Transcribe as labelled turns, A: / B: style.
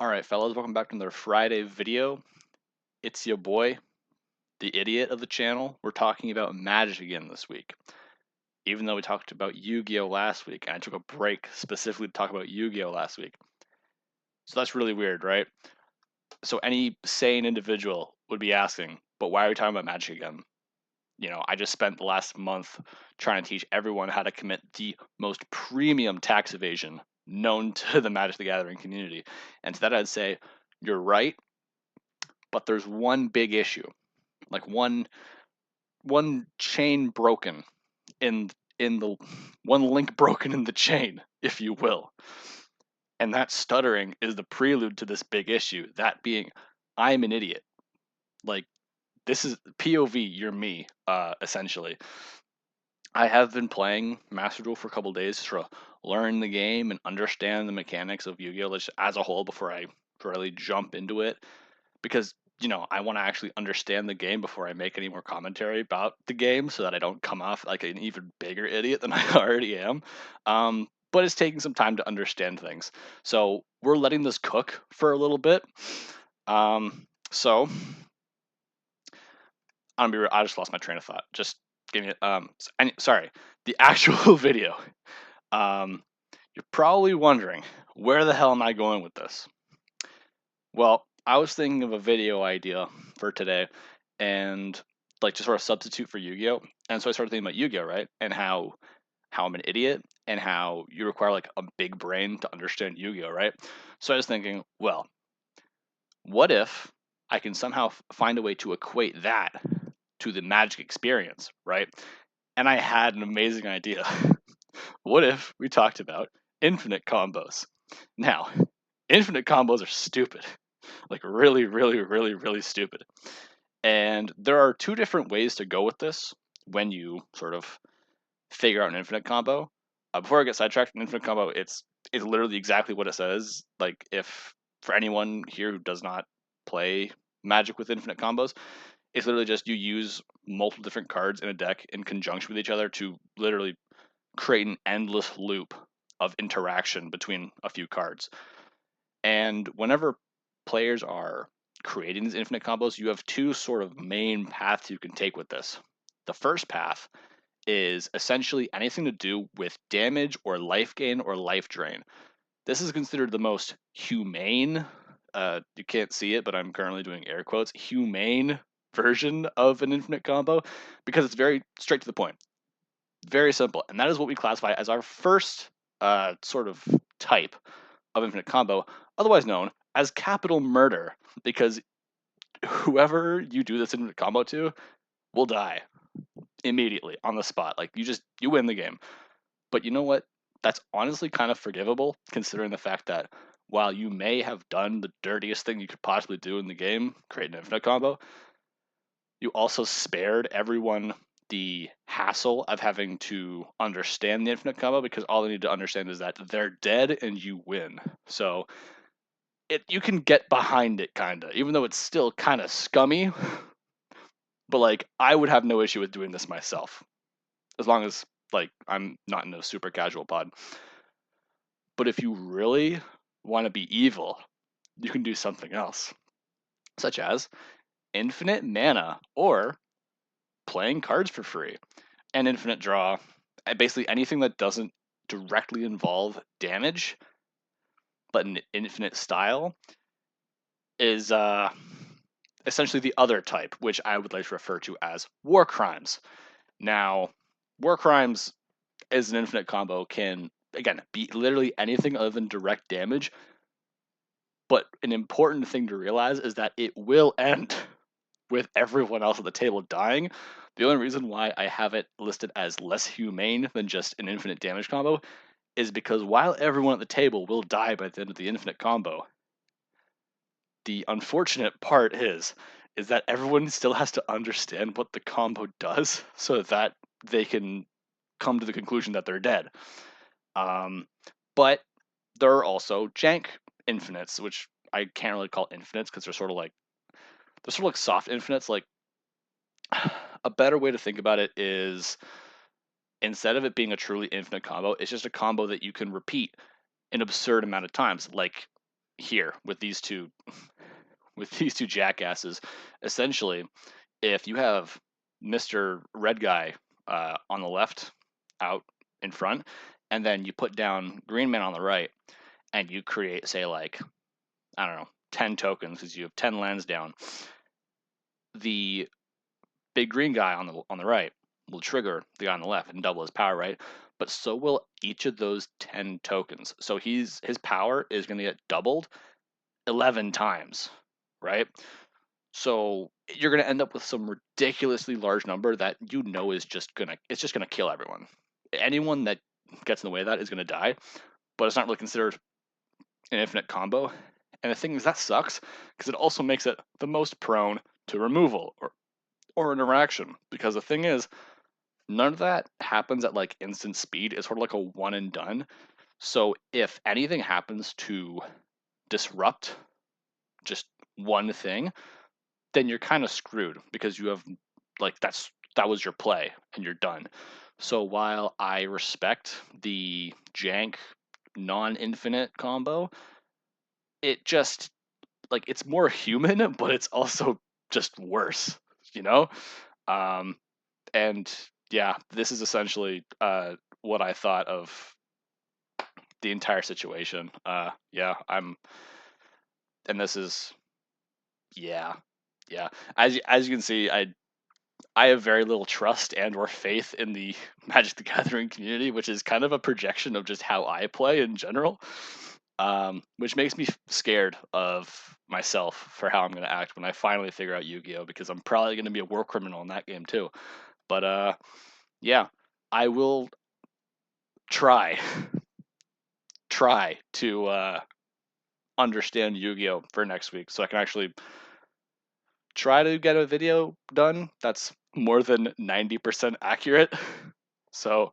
A: Alright, fellas, welcome back to another Friday video. It's your boy, the idiot of the channel. We're talking about Magic again this week. Even though we talked about Yu-Gi-Oh! Last week, and I took a break specifically to talk about Yu-Gi-Oh! Last week. So that's really weird, right? So any sane individual would be asking, but why are we talking about Magic again? You know, I just spent the last month trying to teach everyone how to commit the most premium tax evasion known to the Magic the Gathering community. And to that I'd say, you're right, but there's one big issue. Like one chain broken in the one link broken in the chain, if you will. And that stuttering is the prelude to this big issue, that being I'm an idiot. Like, this is POV, you're me, essentially. I have been playing Master Duel for a couple days to sort of learn the game and understand the mechanics of Yu-Gi-Oh! As a whole before I really jump into it. Because I want to actually understand the game before I make any more commentary about the game, so that I don't come off like an even bigger idiot than I already am. But it's taking some time to understand things, so we're letting this cook for a little bit. So I just lost my train of thought. Just give me sorry, the actual video. You're probably wondering, where the hell am I going with this? Well, I was thinking of a video idea for today, and like to sort of substitute for Yu-Gi-Oh! And so I started thinking about Yu-Gi-Oh! Right? And how I'm an idiot, and how you require like a big brain to understand Yu-Gi-Oh! Right? So I was thinking, well, what if I can somehow find a way to equate that to the Magic experience, right? And I had an amazing idea. What if we talked about infinite combos? Now, infinite combos are stupid. Like really, really, really, really stupid. And there are two different ways to go with this when you sort of figure out an infinite combo. Before I get sidetracked, an infinite combo, it's literally exactly what it says. Like, if for anyone here who does not play Magic with infinite combos, it's literally just you use multiple different cards in a deck in conjunction with each other to literally create an endless loop of interaction between a few cards. And whenever players are creating these infinite combos, you have two sort of main paths you can take with this. The first path is essentially anything to do with damage or life gain or life drain. This is considered the most humane, you can't see it, but I'm currently doing air quotes, humane version of an infinite combo, because it's very straight to the point. Very simple. And that is what we classify as our first sort of type of infinite combo, otherwise known as capital murder, because whoever you do this infinite combo to will die immediately on the spot. Like, you win the game. But you know what? That's honestly kind of forgivable, considering the fact that while you may have done the dirtiest thing you could possibly do in the game, create an infinite combo, you also spared everyone the hassle of having to understand the infinite combo, because all they need to understand is that they're dead and you win. So you can get behind it, kinda, even though it's still kind of scummy. But like, I would have no issue with doing this myself, as long as like I'm not in a super casual pod. But if you really want to be evil, you can do something else, such as infinite mana or playing cards for free, and infinite draw. Basically anything that doesn't directly involve damage, but an infinite style, is essentially the other type, which I would like to refer to as war crimes. Now, war crimes as an infinite combo can, again, be literally anything other than direct damage. But an important thing to realize is that it will end with everyone else at the table dying. The only reason why I have it listed as less humane than just an infinite damage combo is because while everyone at the table will die by the end of the infinite combo, the unfortunate part is that everyone still has to understand what the combo does so that they can come to the conclusion that they're dead. But there are also jank infinites, which I can't really call infinites because they're sort of like soft infinites. Like, a better way to think about it is, instead of it being a truly infinite combo, it's just a combo that you can repeat an absurd amount of times. Like, here with these two jackasses. Essentially, if you have Mr. Red Guy on the left out in front, and then you put down Green Man on the right, and you create, say, like, I don't know, 10 tokens because you have 10 lands down, the big green guy on the right will trigger the guy on the left and double his power, right? But so will each of those 10 tokens. So his power is going to get doubled 11 times, right? So you're going to end up with some ridiculously large number that is just going to kill everyone. Anyone that gets in the way of that is going to die, but it's not really considered an infinite combo. And the thing is, that sucks because it also makes it the most prone to removal or interaction. Because the thing is, none of that happens at like instant speed. It's sort of like a one and done. So if anything happens to disrupt just one thing, then you're kind of screwed because you have like that was your play and you're done. So while I respect the jank non-infinite combo, it just like it's more human, but it's also just worse, you know? Um and yeah, this is essentially what I thought of the entire situation. Yeah, and this is yeah, yeah. As you can see, I have very little trust and or faith in the Magic the Gathering community, which is kind of a projection of just how I play in general. Which makes me scared of myself for how I'm going to act when I finally figure out Yu-Gi-Oh, because I'm probably going to be a war criminal in that game too. But yeah, I will try try to understand Yu-Gi-Oh for next week so I can actually try to get a video done that's more than 90% accurate. So